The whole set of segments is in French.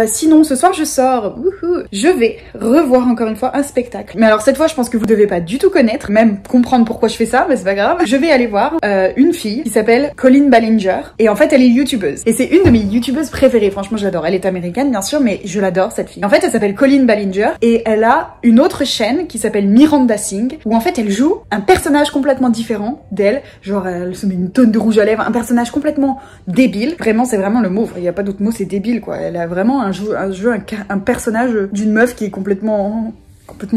Sinon, ce soir je sors, je vais revoir encore une fois un spectacle. Mais alors cette fois, je pense que vous devez pas du tout connaître, même comprendre pourquoi je fais ça, mais c'est pas grave. Je vais aller voir une fille qui s'appelle Colleen Ballinger, et en fait elle est youtubeuse. Et c'est une de mes youtubeuses préférées, franchement je l'adore. Elle est américaine bien sûr, mais je l'adore cette fille. En fait elle s'appelle Colleen Ballinger, et elle a une autre chaîne qui s'appelle Miranda Sings, où en fait elle joue un personnage complètement différent d'elle. Genre elle se met une tonne de rouge à lèvres, un personnage complètement débile. Vraiment, c'est vraiment le mot, il y a pas d'autre mot, c'est débile quoi. Elle a vraiment un personnage d'une meuf qui est complètement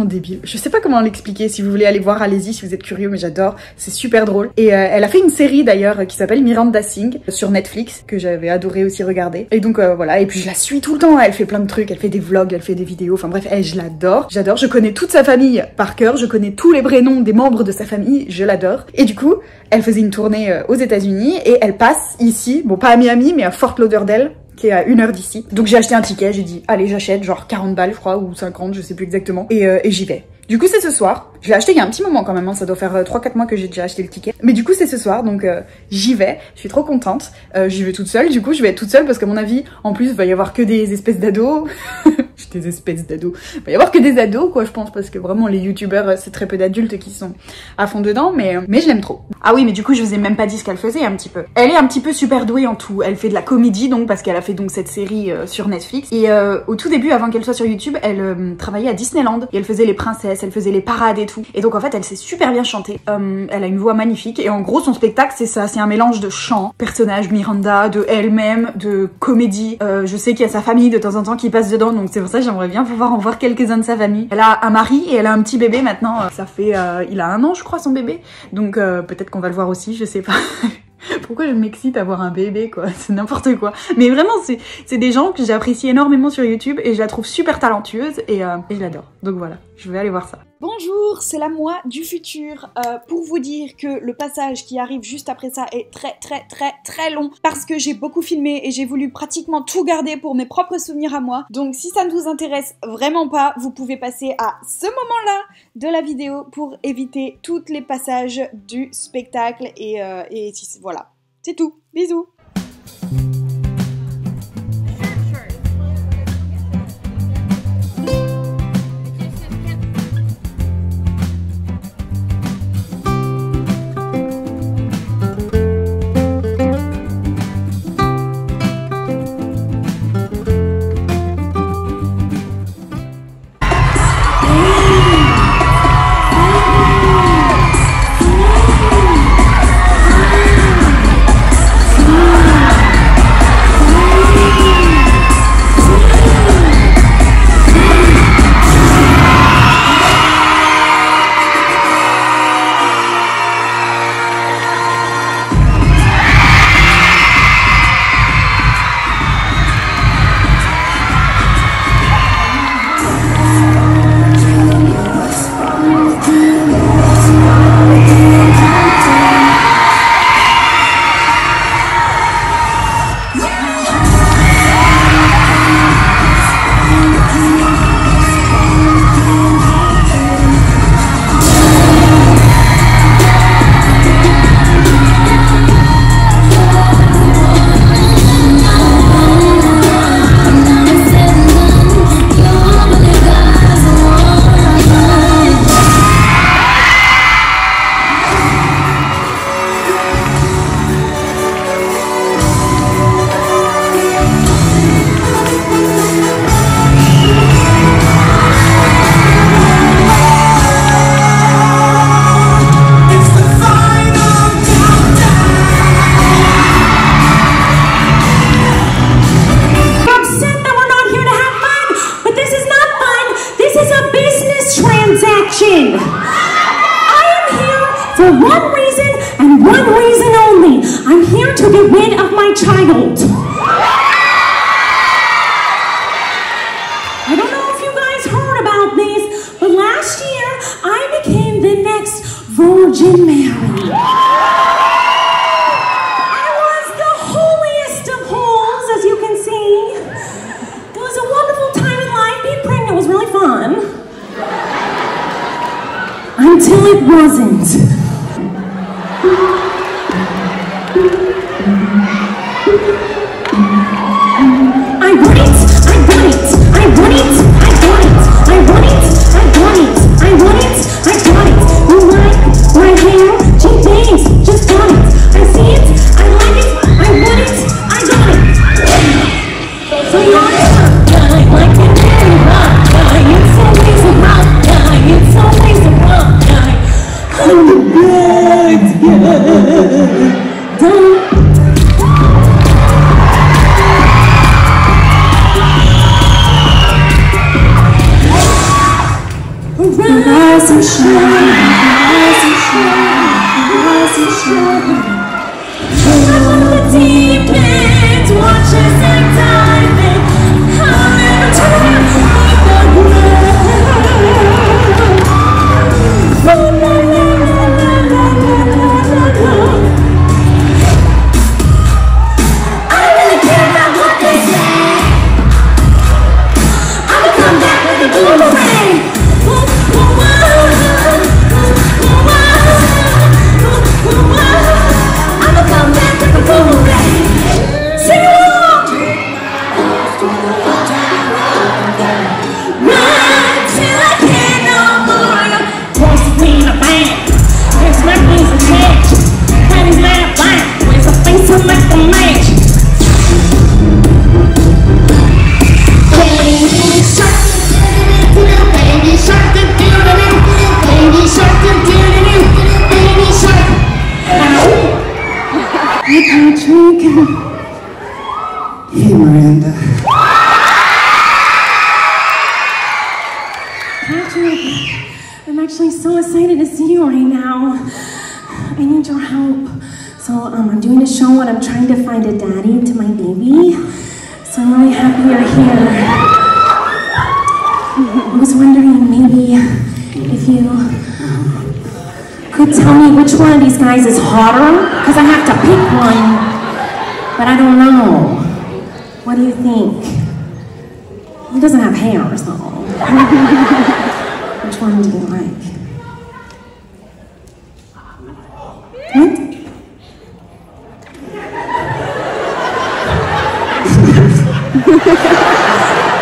débile. Je sais pas comment l'expliquer, si vous voulez aller voir, allez-y si vous êtes curieux, mais j'adore, c'est super drôle. Et elle a fait une série d'ailleurs qui s'appelle Miranda Sings sur Netflix, que j'avais adoré aussi regarder. Et donc voilà, et puis je la suis tout le temps, elle fait plein de trucs, elle fait des vlogs, elle fait des vidéos, enfin bref, je l'adore, je connais toute sa famille par cœur, je connais tous les prénoms des membres de sa famille, je l'adore. Et du coup, elle faisait une tournée aux États-Unis et elle passe ici, bon pas à Miami, mais à Fort Lauderdale, qui est à 1 heure d'ici. Donc j'ai acheté un ticket, j'ai dit allez j'achète, genre 40 balles je crois, ou 50, je sais plus exactement, et j'y vais. Du coup c'est ce soir, je l'ai acheté il y a un petit moment quand même, hein. Ça doit faire 3-4 mois que j'ai déjà acheté le ticket. Mais du coup c'est ce soir, donc j'y vais, je suis trop contente, j'y vais toute seule, du coup je vais être toute seule parce qu'à mon avis, en plus il va y avoir que des espèces d'ados, des espèces d'ados, il va y avoir que des ados quoi je pense, parce que vraiment les youtubeurs c'est très peu d'adultes qui sont à fond dedans, mais je l'aime trop. Ah oui mais du coup je vous ai même pas dit ce qu'elle faisait un petit peu. Elle est un petit peu super douée en tout, elle fait de la comédie donc parce qu'elle a fait donc cette série sur Netflix, et au tout début avant qu'elle soit sur YouTube, elle travaillait à Disneyland et elle faisait les princesses, elle faisait les parades et tout, et donc en fait elle sait super bien chanter, elle a une voix magnifique, et en gros son spectacle c'est ça, c'est un mélange de chant, personnage Miranda, de elle-même, de comédie, je sais qu'il y a sa famille de temps en temps qui passe dedans, donc c'est pour ça que j'aimerais bien pouvoir en voir quelques-uns de sa famille. Elle a un mari et elle a un petit bébé maintenant, ça fait, il a 1 an je crois son bébé, donc peut-être qu'on va le voir aussi, je sais pas. Pourquoi je m'excite à voir un bébé quoi, c'est n'importe quoi. Mais vraiment c'est des gens que j'apprécie énormément sur YouTube et je la trouve super talentueuse et je l'adore. Donc voilà, je vais aller voir ça. Bonjour, c'est la moi du futur, pour vous dire que le passage qui arrive juste après ça est très long parce que j'ai beaucoup filmé et j'ai voulu pratiquement tout garder pour mes propres souvenirs à moi. Donc si ça ne vous intéresse vraiment pas, vous pouvez passer à ce moment-là de la vidéo pour éviter tous les passages du spectacle et voilà, c'est tout. Bisous. For one reason and one reason only. I'm here to get rid of my child. I don't know if you guys heard about this, but last year I became the next Virgin Mary. I was the holiest of holes, as you can see. It was a wonderful time in life. Being pregnant was really fun. Until it wasn't. I Rise and shine, rise and shine, rise and shine. From the deep end, watch as I dive in. I'll never turn with the ground. La, la, la, la, la, la, la, la. I don't really care about what they say. I'ma come back with a boomerang. Hey, Miranda. Patrick, I'm actually so excited to see you right now. I need your help. So I'm doing a show and I'm trying to find a daddy to my baby. So I'm really happy you're here. I was wondering maybe if you could tell me which one of these guys is hotter, because I have to pick one, but I don't know. What do you think? He doesn't have hair, so. Which one do you like? What?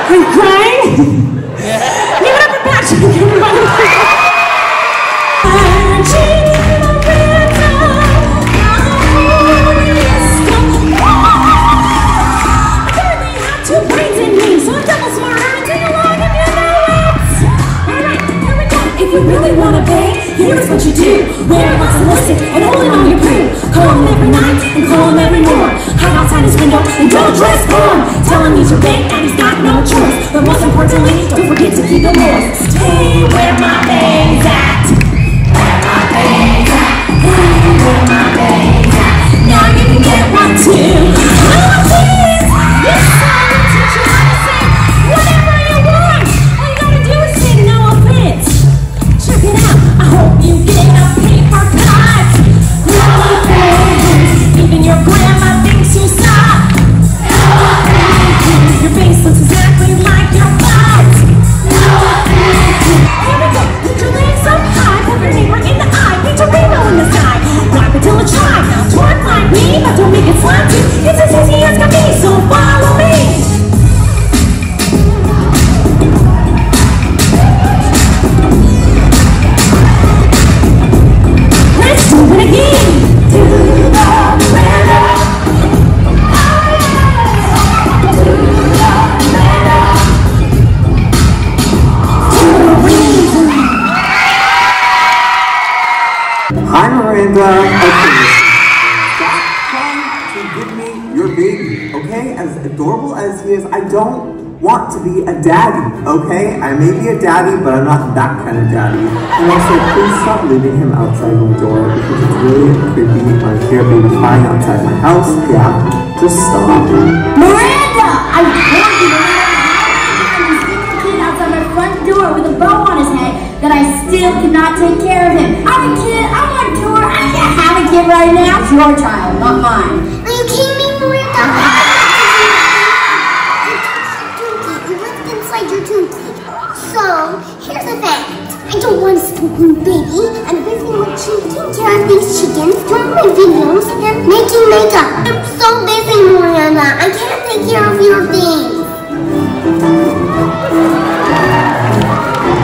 Are you crying? Give it up for Patrick, everybody. You really wanna pay? Here's what you do. Wear lots of lipstick and hold it on your poo. Call him every night and call him every morning. Hide outside his window and don't dress for him. Tell him he's your babe and he's got no choice. But most importantly, don't forget to keep it moist. Hey, where my babe's at? Where my babe's at? Hey, where my babe's at? Now you can get one too. Oh, please! Yes, I'll teach you how to sing whatever you want. All you gotta do is say no offense. Check it out, I hope you get a paper cut. No offense, even your grandma thinks you suck. No offense, your face looks exactly like your butt. No offense. Here we go, put your legs up high, put your neighbor in the eye, paint a rainbow in the sky. Rock until it's dry, now twerk like me, but don't make it slime too. It's as easy as can be, so follow me. Hi, Miranda. Okay, stop trying to give me your baby, okay? As adorable as he is, I don't want to be a daddy, okay? I may be a daddy, but I'm not that kind of daddy. And also, please stop leaving him outside my door because it's really creepy when I hear a baby crying outside my house. Yeah, just stop. Miranda! I told you that I was sticking a kid outside my front door with a bow on his head that I still cannot take care of him. I'm a kid, I want a tour, I can't have a kid right now. It's your child, not mine. Are you kidding me, Miranda? You lived inside your toothie. So, here's the thing. I don't want a stupid baby. I'm busy with taking care of these chickens, doing my videos, and making makeup. I'm so busy, Miranda. I can't take care of your things.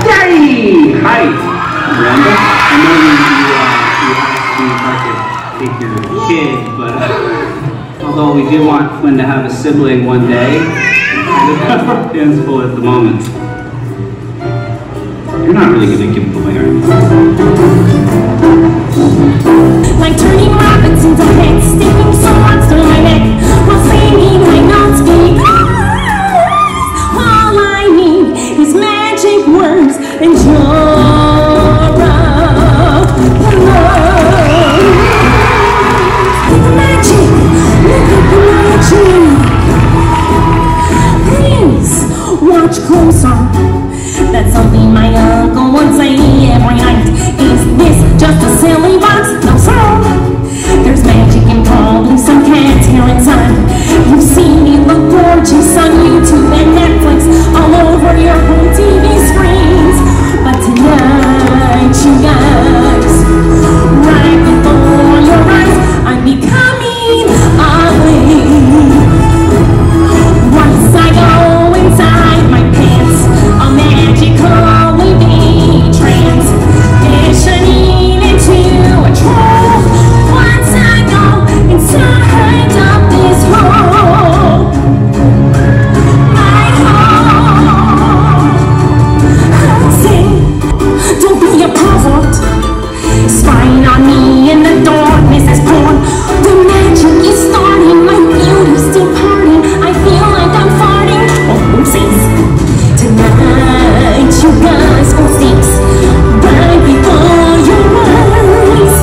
Daddy! Hi, Miranda. I know you asked me if I could take your kid, but although we do want Flynn to have a sibling one day, have hands full at the moment. You're not really gonna give them away, are you? Like turning rabbits into heads, sticking swords through my neck, while singing high notes beneath eyes. All I need is magic words and your love. The magic, look at the magic. Please watch closer. That's something my uncle would say every night. Is this just a silly box? No, sir. There's magic and probably some cats here inside. You've seen me look gorgeous on YouTube and Netflix, all over your home TV screens. But tonight, you guys, right before your eyes, I'm becoming ugly. Once I go inside my pants, a magical wavy trance, transitioning into a troll. Once I go inside of this hole, my home, I sing, don't be a pervert, spying on me in the darkness is born. The magic is starting, my beauty's departing. I feel like I'm farting. Oh, oopsies. Tonight, you guys will six right before your eyes.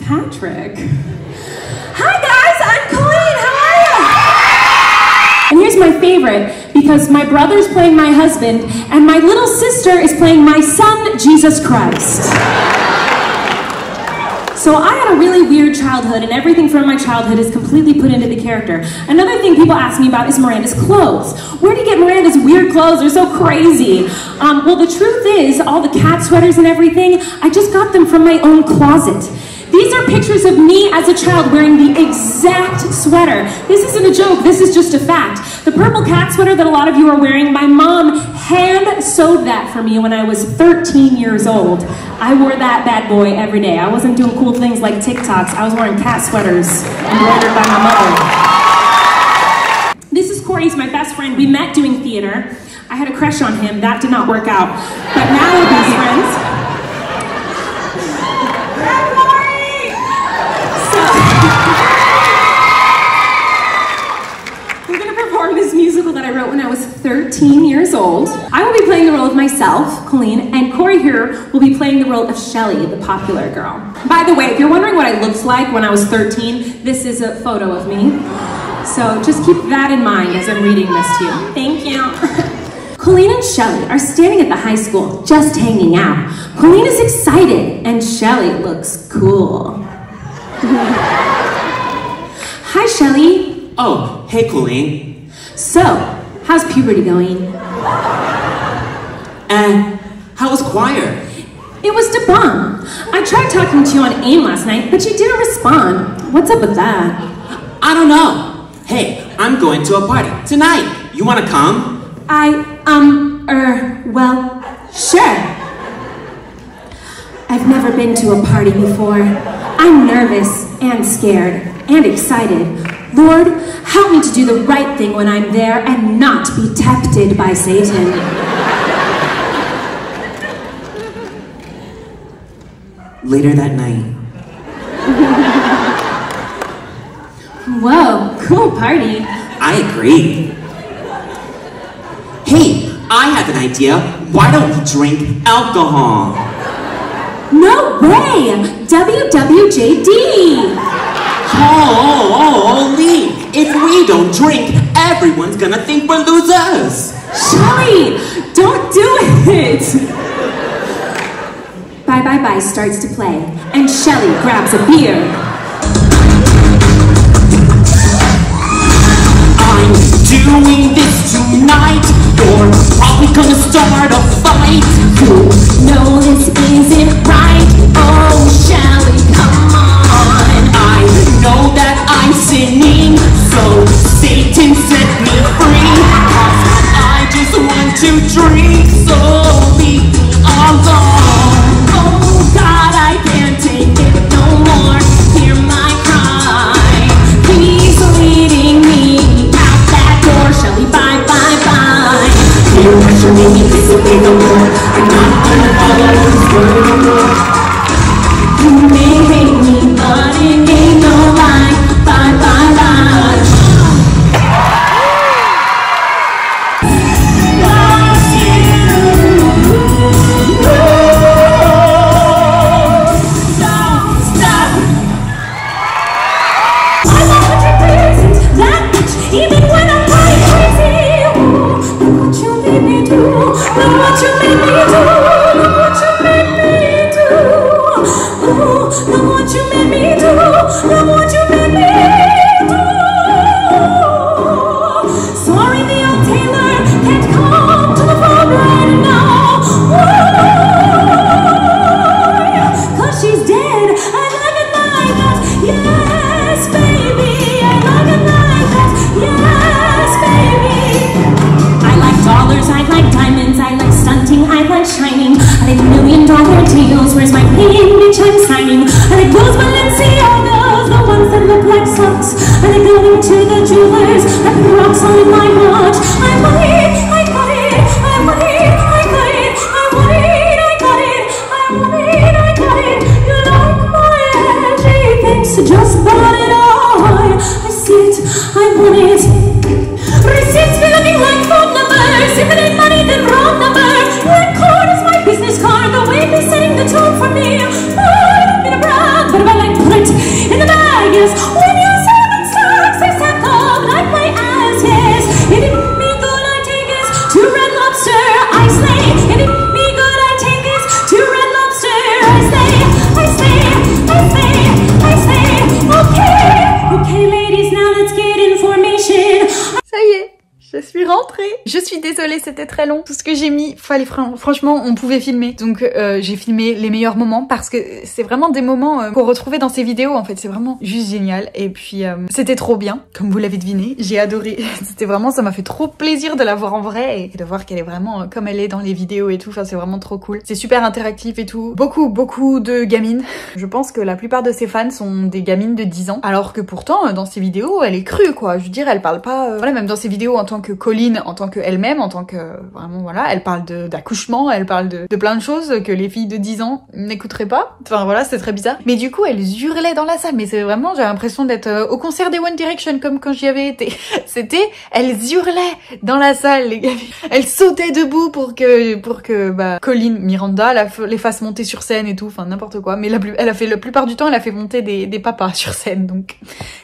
Patrick. Hi guys, I'm Colleen, how are you? And here's my favorite, because my brother's playing my husband, and my little sister is playing my son, Jesus Christ. So I had a really weird childhood, and everything from my childhood is completely put into the character. Another thing people ask me about is Miranda's clothes. Where do you get Miranda's weird clothes? They're so crazy. Well, the truth is, all the cat sweaters and everything, I just got them from my own closet. These are pictures of me as a child wearing the exact sweater. This isn't a joke, this is just a fact. The purple cat sweater that a lot of you are wearing, my mom hand sewed that for me when I was 13 years old. I wore that bad boy every day. I wasn't doing cool things like TikToks. I was wearing cat sweaters embroidered by my mother. This is Corey, he's my best friend. We met doing theater. I had a crush on him, that did not work out. But now we're best friends. This musical that I wrote when I was 13 years old. I will be playing the role of myself, Colleen, and Corey here will be playing the role of Shelly, the popular girl. By the way, if you're wondering what I looked like when I was 13, this is a photo of me. So just keep that in mind as I'm reading this to you. Thank you. Colleen and Shelly are standing at the high school, just hanging out. Colleen is excited, and Shelly looks cool. Hi, Shelly. Oh, hey, Colleen. So, how's puberty going? And how was choir? It was da bomb. I tried talking to you on AIM last night, but you didn't respond. What's up with that? I don't know. Hey, I'm going to a party tonight. You want to come? Well, sure. I've never been to a party before. I'm nervous and scared and excited. Lord, help me to do the right thing when I'm there and not be tempted by Satan. Later that night. Whoa, cool party. I agree. Hey, I have an idea. Why don't we drink alcohol? No way! WWJD! Oh, Lee, if we don't drink, everyone's gonna think we're losers. Shelly, don't do it! Bye Bye Bye starts to play, and Shelly grabs a beer. tonight. You're probably gonna start a fight. You know this isn't right. Oh, Shelly, come on. I know that I'm sinning, so Satan set me free. 'Cause I just want to drink, so leave me alone. Oh God, I can't take it no more. Hear my cry. He's leading me out that door. Shelly, bye, bye, bye. You pressure me, disappear no more. I'm not gonna follow this word no more. You may hate me, but it ain't no lie. Bye, bye, bye. Lost you. Don't stop. I'm 100% that bitch, even when I'm going crazy. Look what you made me do. Look what you made me do. Look what you made me do. Look what you made me do. Look what you made me do. Sorry, the old tailor can't come to the phone right now. Cause she's dead. I like it like that. Yes, baby. I like it like that. Yes, baby. I like dollars, I like diamonds, I like stunting, I like shining. I like $1 million deals, where's my paying bitch I'm signing? I like those Balenciagas, the ones that look like socks. I like going to the jewelers, I put rocks on my watch. I want it, I got it, I want it, I got it, I want it, I got it, I want it, I got it. You like my everything, so just bought it all. I see it, I want it. Receipts be looking like phone numbers. If it ain't money, then wrong number. What card is my business card? The way be setting the tone for me. Oh, I don't mean to brag, but if I like to put it in the bag, yes. When you're serving stocks, I stack up and I play as, yes. If it be good, I take it to Red Lobster. I slay. If it be good, I take it to Red Lobster. I slay, I slay, I slay, I slay. Okay, okay, ladies, now let's get information. Ça y est, je suis rentrée. Je suis désolée, c'était très long. Tout ce que j'ai mis, fallait franchement, on pouvait filmer. Donc j'ai filmé les meilleurs moments parce que c'est vraiment des moments qu'on retrouvait dans ces vidéos. En fait, c'est vraiment juste génial. Et puis c'était trop bien, comme vous l'avez deviné. J'ai adoré. C'était vraiment, ça m'a fait trop plaisir de la voir en vrai et de voir qu'elle est vraiment comme elle est dans les vidéos et tout. Enfin, c'est vraiment trop cool. C'est super interactif et tout. Beaucoup de gamines. Je pense que la plupart de ses fans sont des gamines de 10 ans. Alors que pourtant, dans ses vidéos, elle est crue, quoi. Je veux dire, elle parle pas... Voilà, même dans ses vidéos en tant que Colleen, en tant qu'elle-même, en tant que... Vraiment, voilà, elle parle d'accouchement, elle parle de plein de choses que les filles de 10 ans n'écouteraient pas. Enfin, voilà, c'est très bizarre. Mais du coup, elle hurlait dans la salle. Mais c'est vraiment, j'ai l'impression d'être au concert des One Direction, comme quand j'y avais été. C'était... Elle hurlait dans la salle, les gars. Elle sautait debout pour que bah, Colleen, Miranda, les fasse monter sur scène et tout. Enfin, n'importe quoi. Mais elle a fait, la plupart du temps, elle a fait monter des papas sur scène. Donc,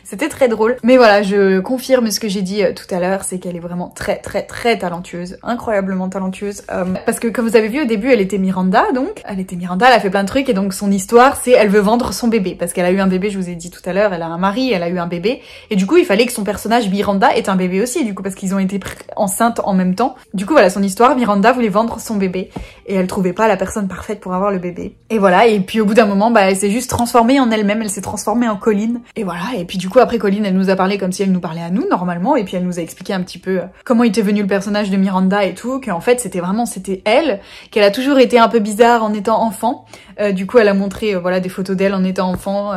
c'était très drôle. Mais voilà, je confirme ce que j'ai dit tout à l'heure, c'est qu'elle est vraiment très talentueuse, incroyablement talentueuse. Parce que comme vous avez vu au début, elle était Miranda, donc elle a fait plein de trucs et donc son histoire, c'est elle veut vendre son bébé parce qu'elle a eu un bébé, je vous ai dit tout à l'heure, elle a un mari, elle a eu un bébé et du coup il fallait que son personnage Miranda ait un bébé aussi, du coup parce qu'ils ont été enceintes en même temps. Du coup voilà, son histoire, Miranda voulait vendre son bébé et elle trouvait pas la personne parfaite pour avoir le bébé. Et voilà, et puis au bout d'un moment, bah elle s'est juste transformée en elle-même, elle s'est transformée en Colleen. Et voilà, et puis du coup après Colleen, elle nous a parlé comme si elle nous parlait à nous normalement et puis elle nous a expliqué un petit peu comment était venu le personnage de Miranda et tout, qu'en fait c'était elle, qu'elle a toujours été un peu bizarre en étant enfant. Du coup elle a montré voilà des photos d'elle en étant enfant.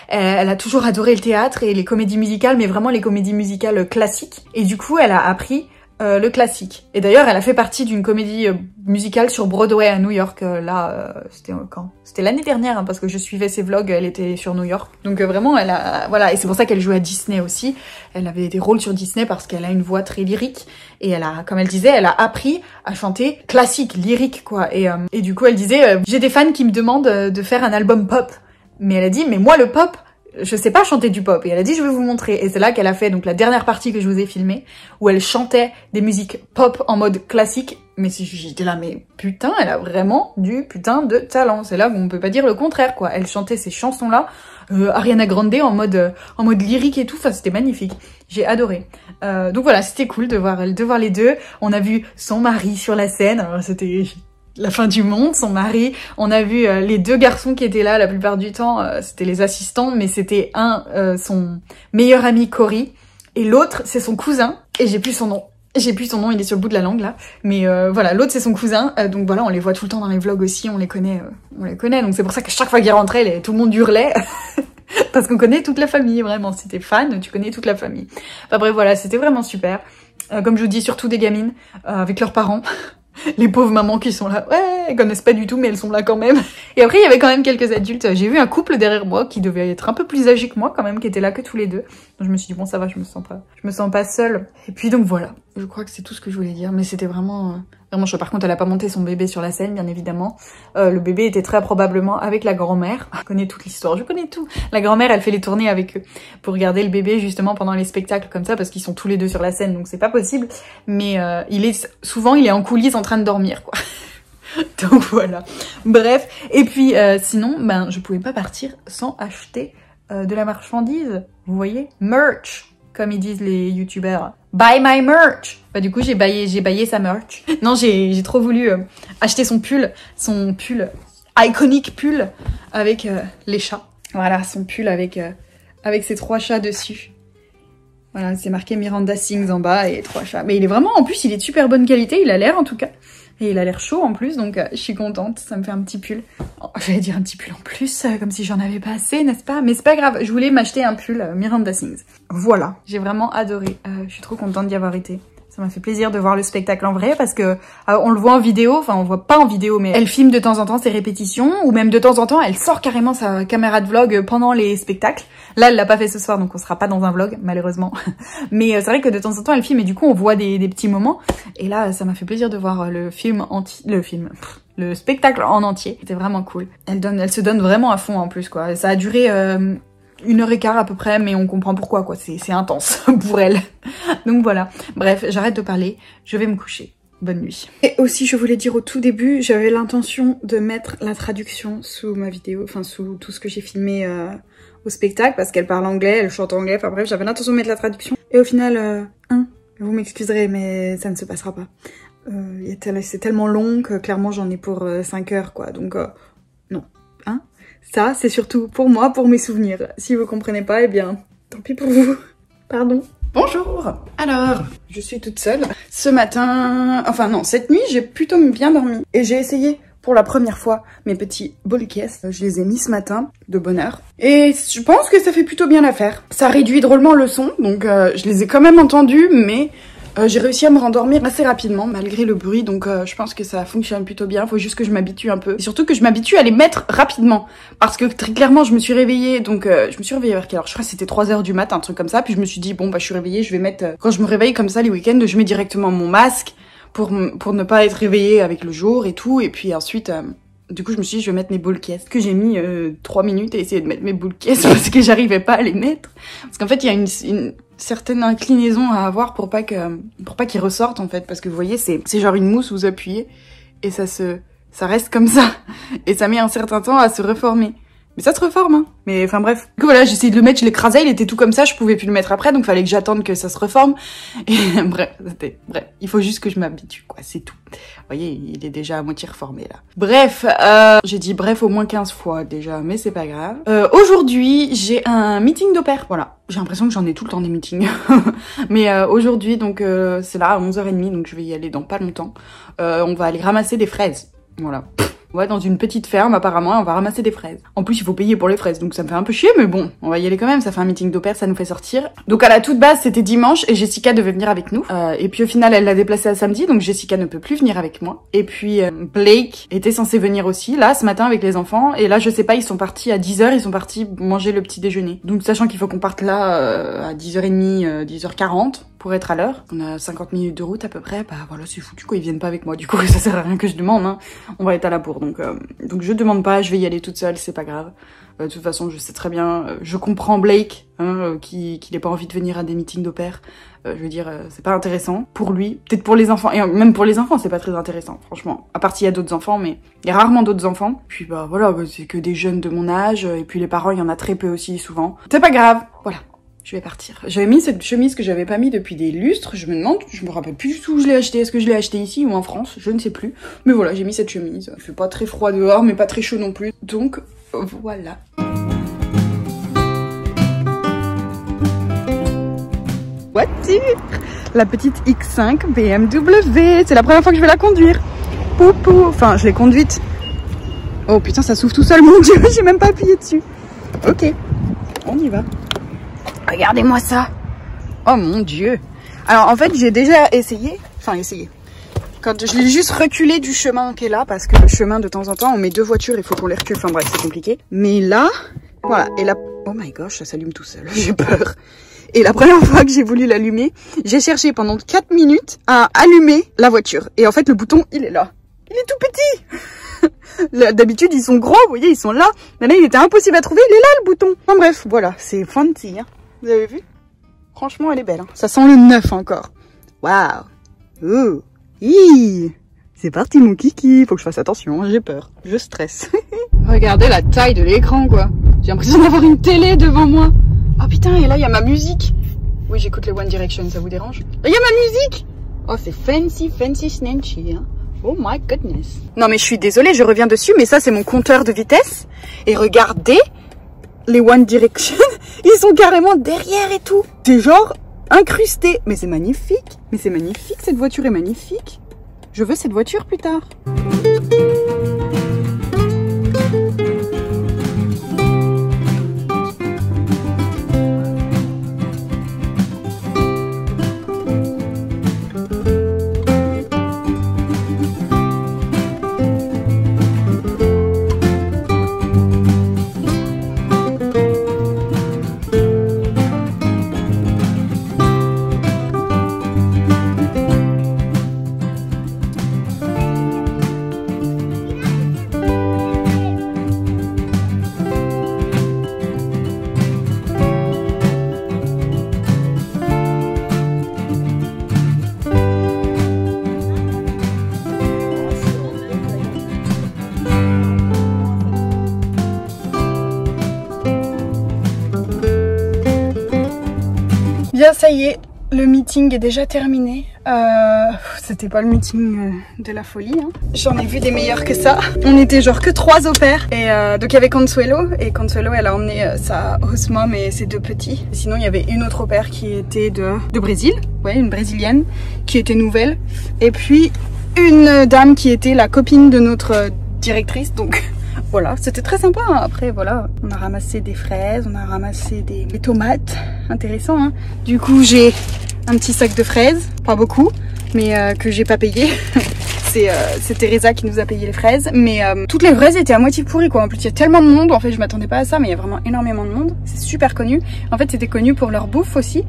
Elle a toujours adoré le théâtre et les comédies musicales, mais vraiment les comédies musicales classiques. Et du coup elle a appris le classique. Et d'ailleurs, elle a fait partie d'une comédie musicale sur Broadway à New York. C'était quand? C'était l'année dernière, hein, parce que je suivais ses vlogs, elle était sur New York. Donc vraiment, elle a... Voilà, et c'est pour ça qu'elle jouait à Disney aussi. Elle avait des rôles sur Disney parce qu'elle a une voix très lyrique. Et elle a, comme elle disait, elle a appris à chanter classique, lyrique, quoi. Et du coup, elle disait, j'ai des fans qui me demandent de faire un album pop. Mais elle a dit, mais moi, le pop... je sais pas chanter du pop. Et elle a dit, je vais vous montrer. Et c'est là qu'elle a fait donc la dernière partie que je vous ai filmée, où elle chantait des musiques pop en mode classique. Mais si j'étais là, mais putain, elle a vraiment du putain de talent. C'est là où on peut pas dire le contraire, quoi. Elle chantait ces chansons-là, Ariana Grande en mode lyrique et tout. Enfin, c'était magnifique. J'ai adoré. Donc voilà, c'était cool de voir les deux. On a vu son mari sur la scène. Alors c'était la fin du monde, son mari. On a vu les deux garçons qui étaient là la plupart du temps. C'était les assistants, mais c'était son meilleur ami Cory. Et l'autre, c'est son cousin. Et j'ai plus son nom. Il est sur le bout de la langue là. Mais voilà, l'autre c'est son cousin. Donc voilà, on les voit tout le temps dans les vlogs aussi, on les connaît. Donc c'est pour ça que chaque fois qu'ils rentraient, tout le monde hurlait. Parce qu'on connaît toute la famille, vraiment. Si t'es fan, tu connais toute la famille. Enfin bref, voilà, c'était vraiment super. Comme je vous dis, surtout des gamines, avec leurs parents. Les pauvres mamans qui sont là, ouais, elles connaissent pas du tout, mais elles sont là quand même. Et après, il y avait quand même quelques adultes. J'ai vu un couple derrière moi qui devait être un peu plus âgé que moi quand même, qui était là que tous les deux. Donc je me suis dit, bon, ça va, je me sens pas seule. Et puis donc voilà, je crois que c'est tout ce que je voulais dire, mais c'était vraiment chouette. Par contre, elle a pas monté son bébé sur la scène, bien évidemment. Le bébé était très probablement avec la grand-mère. Je connais toute l'histoire, je connais tout. La grand-mère, elle fait les tournées avec eux pour regarder le bébé justement pendant les spectacles comme ça, parce qu'ils sont tous les deux sur la scène, donc c'est pas possible. Mais souvent, il est en coulisses en train de dormir, quoi. Donc voilà. Bref. Et puis sinon, je pouvais pas partir sans acheter de la marchandise. Vous voyez, merch, comme ils disent les youtubeurs. Buy my merch. Bah du coup j'ai baillé sa merch. Non, j'ai trop voulu acheter son pull iconique pull avec les chats. Voilà, son pull avec ses 3 chats dessus. Voilà, c'est marqué Miranda Sings en bas et 3 chats. Mais il est vraiment, en plus il est de super bonne qualité, il a l'air en tout cas. Et il a l'air chaud en plus, donc je suis contente, ça me fait un petit pull. Oh, j'allais dire un petit pull en plus, comme si j'en avais pas assez, n'est-ce pas? Mais c'est pas grave, je voulais m'acheter un pull Miranda Sings. Voilà, j'ai vraiment adoré, je suis trop contente d'y avoir été. Ça m'a fait plaisir de voir le spectacle en vrai parce que on le voit en vidéo, enfin on le voit pas en vidéo, mais elle filme de temps en temps ses répétitions ou même de temps en temps elle sort carrément sa caméra de vlog pendant les spectacles. Là elle l'a pas fait ce soir donc on sera pas dans un vlog malheureusement. Mais c'est vrai que de temps en temps elle filme et du coup on voit des petits moments. Et là ça m'a fait plaisir de voir le spectacle en entier. C'était vraiment cool. Elle se donne vraiment à fond en plus quoi. Ça a duré 1h15 à peu près, mais on comprend pourquoi quoi, c'est intense pour elle. Donc voilà, bref, j'arrête de parler, je vais me coucher. Bonne nuit. Et aussi, je voulais dire au tout début, j'avais l'intention de mettre la traduction sous ma vidéo, enfin sous tout ce que j'ai filmé au spectacle, parce qu'elle parle anglais, elle chante anglais, enfin bref, j'avais l'intention de mettre la traduction. Et au final, vous m'excuserez, mais ça ne se passera pas. C'est tellement long que clairement j'en ai pour 5 heures quoi, donc non. Ça, c'est surtout pour moi, pour mes souvenirs. Si vous comprenez pas, eh bien, tant pis pour vous. Pardon. Bonjour. Alors, je suis toute seule. Ce matin, enfin non, cette nuit, j'ai plutôt bien dormi. Et j'ai essayé pour la première fois mes petits bol caisses. Je les ai mis ce matin, de bonne heure. Et je pense que ça fait plutôt bien l'affaire. Ça réduit drôlement le son, donc je les ai quand même entendus, mais... j'ai réussi à me rendormir assez rapidement malgré le bruit, donc je pense que ça fonctionne plutôt bien. Faut juste que je m'habitue un peu. Et surtout que je m'habitue à les mettre rapidement. Parce que très clairement je me suis réveillée, donc je me suis réveillée vers quelle heure? Je crois que c'était 3h du matin, un truc comme ça. Puis je me suis dit bon bah je suis réveillée, je vais mettre... quand je me réveille comme ça les week-ends, je mets directement mon masque pour ne pas être réveillée avec le jour et tout. Et puis ensuite... du coup, je me suis dit, je vais mettre mes boules caisses. Que j'ai mis 3 minutes à essayer de mettre mes boules caisses parce que j'arrivais pas à les mettre. Parce qu'en fait, il y a une certaine inclinaison à avoir pour pas qu'ils ressortent en fait. Parce que vous voyez, c'est genre une mousse, vous appuyez et ça reste comme ça. Et ça met un certain temps à se reformer. Mais ça se reforme, hein. Mais enfin bref. Du coup voilà, j'ai essayé de le mettre, je l'écrasais, il était tout comme ça, je pouvais plus le mettre après, donc fallait que j'attende que ça se reforme. Et bref, il faut juste que je m'habitue, quoi, c'est tout. Vous voyez, il est déjà à moitié reformé, là. Bref, j'ai dit bref au moins 15 fois déjà, mais c'est pas grave. Aujourd'hui, j'ai un meeting d'opère, voilà. J'ai l'impression que j'en ai tout le temps des meetings. Mais aujourd'hui, donc c'est là à 11h30, donc je vais y aller dans pas longtemps. On va aller ramasser des fraises, voilà. Ouais, dans une petite ferme, apparemment, on va ramasser des fraises. En plus, il faut payer pour les fraises, donc ça me fait un peu chier, mais bon, on va y aller quand même, ça fait un meeting d'opère, ça nous fait sortir. Donc à la toute base, c'était dimanche, et Jessica devait venir avec nous. Et puis au final, elle l'a déplacé à samedi, donc Jessica ne peut plus venir avec moi. Et puis Blake était censé venir aussi, là, ce matin, avec les enfants. Et là, je sais pas, ils sont partis à 10h, ils sont partis manger le petit déjeuner. Donc sachant qu'il faut qu'on parte là à 10h30, 10h40. pour être à l'heure. On a 50 minutes de route à peu près. Bah voilà, c'est foutu quoi, ils viennent pas avec moi. Du coup, ça sert à rien que je demande, hein. On va être à la bourre. Donc je demande pas, je vais y aller toute seule, c'est pas grave. De toute façon, je sais très bien, je comprends Blake, hein, qu'il ait pas envie de venir à des meetings d'au pair. Je veux dire, c'est pas intéressant pour lui. Peut-être pour les enfants, et même pour les enfants, c'est pas très intéressant, franchement. À part s'il y a d'autres enfants, mais il y a rarement d'autres enfants. Puis bah voilà, c'est que des jeunes de mon âge, et puis les parents, il y en a très peu aussi, souvent. C'est pas grave, voilà. Je vais partir. J'avais mis cette chemise que j'avais pas mis depuis des lustres. Je me demande, je me rappelle plus du tout où je l'ai achetée. Est-ce que je l'ai achetée ici ou en France? Je ne sais plus. Mais voilà, j'ai mis cette chemise. Il fait pas très froid dehors, mais pas très chaud non plus. Donc, voilà. Voiture! La petite X5 BMW. C'est la première fois que je vais la conduire. Poupou. Enfin, je l'ai conduite. Oh putain, ça s'ouvre tout seul, mon dieu. J'ai même pas appuyé dessus. Ok. On y va. Regardez-moi ça. Oh mon dieu. Alors en fait j'ai déjà essayé. Quand je l'ai juste reculé du chemin qui est là. Parce que le chemin de temps en temps on met deux voitures. Il faut qu'on les recule. Enfin bref c'est compliqué. Mais là. Voilà. Et là. Oh my gosh ça s'allume tout seul. J'ai peur. Et la première fois que j'ai voulu l'allumer. J'ai cherché pendant 4 minutes à allumer la voiture. Et en fait le bouton il est là. Il est tout petit. D'habitude ils sont gros. Vous voyez ils sont là. Mais là il était impossible à trouver. Il est là le bouton. Enfin bref voilà. C'est fancy hein. Vous avez vu? Franchement, elle est belle. Hein. Ça sent le neuf encore. Waouh! Ouh! C'est parti, mon kiki. Faut que je fasse attention. J'ai peur. Je stresse. Regardez la taille de l'écran, quoi. J'ai l'impression d'avoir une télé devant moi. Oh putain, et là, il y a ma musique. Oui, j'écoute les One Direction. Ça vous dérange? Il y a ma musique! Oh, c'est fancy, fancy, snanchy, hein. Oh my goodness. Non, mais je suis désolée, je reviens dessus, mais ça, c'est mon compteur de vitesse. Et regardez. Les One Direction, ils sont carrément derrière et tout. C'est genre incrusté. Mais c'est magnifique. Mais c'est magnifique, cette voiture est magnifique. Je veux cette voiture plus tard. Bien, ça y est, le meeting est déjà terminé. C'était pas le meeting de la folie. Hein. J'en ai vu des meilleurs que ça. On était genre que 3 au pair. Et donc il y avait Consuelo. Et Consuelo, elle a emmené sa host mom et ses 2 petits. Sinon, il y avait une autre au pair qui était de Brésil. Ouais, une brésilienne qui était nouvelle. Et puis une dame qui était la copine de notre directrice. Donc voilà, c'était très sympa. Après, voilà, on a ramassé des fraises, on a ramassé des tomates. Intéressant, hein. Du coup, j'ai un petit sac de fraises, pas beaucoup, mais que j'ai pas payé. C'est Teresa qui nous a payé les fraises. Mais toutes les fraises étaient à moitié pourries, quoi. En plus, il y a tellement de monde. En fait, je m'attendais pas à ça, mais il y a vraiment énormément de monde. C'est super connu. En fait, c'était connu pour leur bouffe aussi.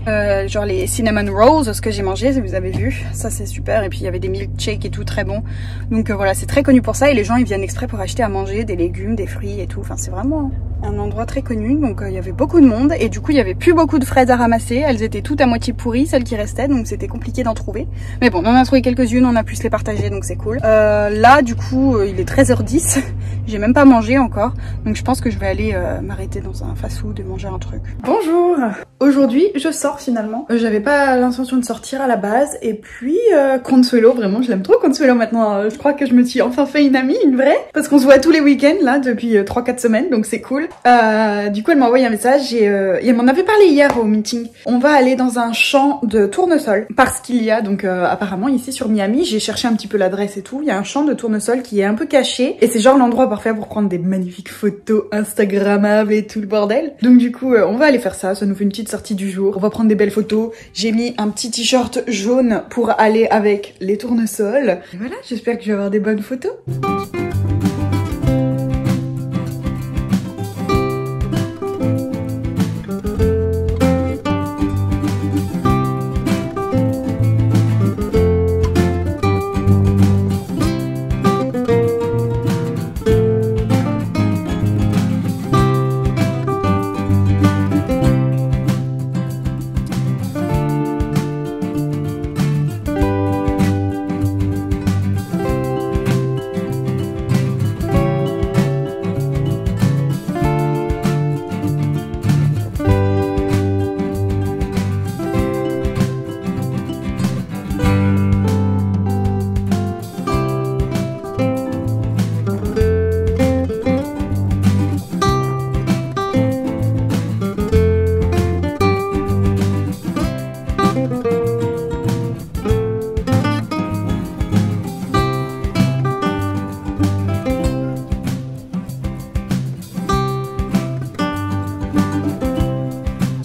Genre les cinnamon rolls, ce que j'ai mangé, si vous avez vu. Ça, c'est super. Et puis, il y avait des milkshakes et tout, très bon. Donc voilà, c'est très connu pour ça. Et les gens, ils viennent exprès pour acheter à manger des légumes, des fruits et tout. Enfin, c'est vraiment un endroit très connu. Donc, il y avait beaucoup de monde. Et du coup, il y avait plus beaucoup de fraises à ramasser. Elles étaient toutes à moitié pourries, celles qui restaient. Donc, c'était compliqué d'en trouver. Mais bon, on en a trouvé quelques-unes. On a pu se les partager. Donc, c'est cool. Là, du coup, il est 13h10. J'ai même pas mangé encore. Donc, je pense que je vais aller m'arrêter dans un fast-food et manger un truc. Bonjour! Aujourd'hui, je sors finalement. J'avais pas l'intention de sortir à la base. Et puis, Consuelo, vraiment, je l'aime trop Consuelo maintenant. Je crois que je me suis enfin fait une amie, une vraie. Parce qu'on se voit tous les week-ends, là, depuis 3-4 semaines. Donc, c'est cool. Du coup, elle m'a envoyé un message et elle m'en avait parlé hier au meeting. On va aller dans un champ de tournesol. Parce qu'il y a, donc, apparemment, ici sur Miami, j'ai cherché un petit peu l'adresse et tout. Il y a un champ de tournesol qui est un peu caché. Et c'est genre l'endroit parfait pour prendre des magnifiques photos Instagrammables et tout le bordel. Donc, du coup, on va aller faire ça. Ça nous fait une petite sortie du jour. On va prendre des belles photos. J'ai mis un petit t-shirt jaune pour aller avec les tournesols. Et voilà, j'espère que je vais avoir des bonnes photos.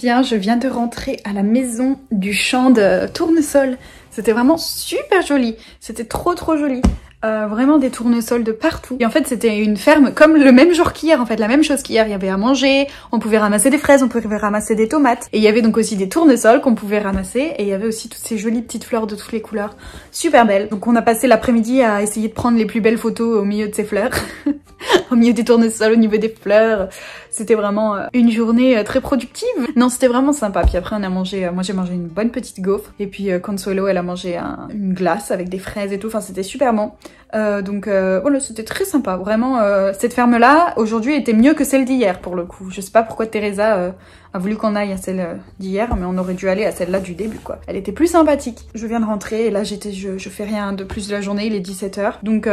bien, je viens de rentrer à la maison du champ de tournesol. C'était vraiment super joli. C'était trop joli. Vraiment des tournesols de partout. Et en fait, c'était une ferme comme le même jour qu'hier, en fait, la même chose qu'hier. Il y avait à manger, on pouvait ramasser des fraises, on pouvait ramasser des tomates. Et il y avait donc aussi des tournesols qu'on pouvait ramasser. Et il y avait aussi toutes ces jolies petites fleurs de toutes les couleurs. Super belles. Donc on a passé l'après-midi à essayer de prendre les plus belles photos au milieu de ces fleurs. Au milieu des tournesols, au niveau des fleurs. C'était vraiment une journée très productive. Non, c'était vraiment sympa. Puis après, on a mangé, moi j'ai mangé une bonne petite gaufre. Et puis Consuelo, elle a mangé une glace avec des fraises et tout. Enfin, c'était super bon. Donc voilà, c'était très sympa. Vraiment, cette ferme-là, aujourd'hui, était mieux que celle d'hier, pour le coup. Je sais pas pourquoi Teresa a voulu qu'on aille à celle d'hier, mais on aurait dû aller à celle-là du début, quoi. Elle était plus sympathique. Je viens de rentrer et là, je fais rien de plus de la journée, il est 17 h. Donc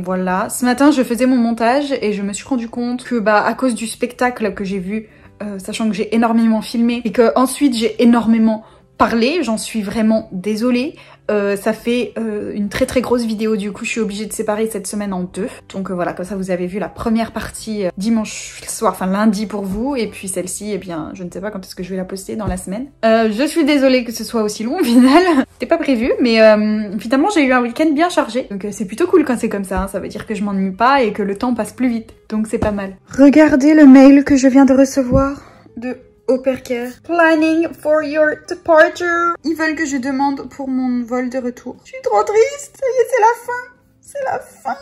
voilà. Ce matin, je faisais mon montage et je me suis rendu compte que, à cause du spectacle que j'ai vu, sachant que j'ai énormément filmé et que ensuite j'ai énormément parlé, j'en suis vraiment désolée. Ça fait une très grosse vidéo, du coup je suis obligée de séparer cette semaine en deux. Donc voilà, comme ça vous avez vu la première partie dimanche soir, enfin lundi pour vous, et puis celle-ci, eh bien je ne sais pas quand est-ce que je vais la poster dans la semaine. Je suis désolée que ce soit aussi long au final, c'était pas prévu, mais finalement j'ai eu un week-end bien chargé. Donc c'est plutôt cool quand c'est comme ça, hein. Ça veut dire que je m'ennuie pas et que le temps passe plus vite, donc c'est pas mal. Regardez le mail que je viens de recevoir de Au Pair Care. Planning for your departure. Ils veulent que je demande pour mon vol de retour. Je suis trop triste. Ça y est, c'est la fin. C'est la fin.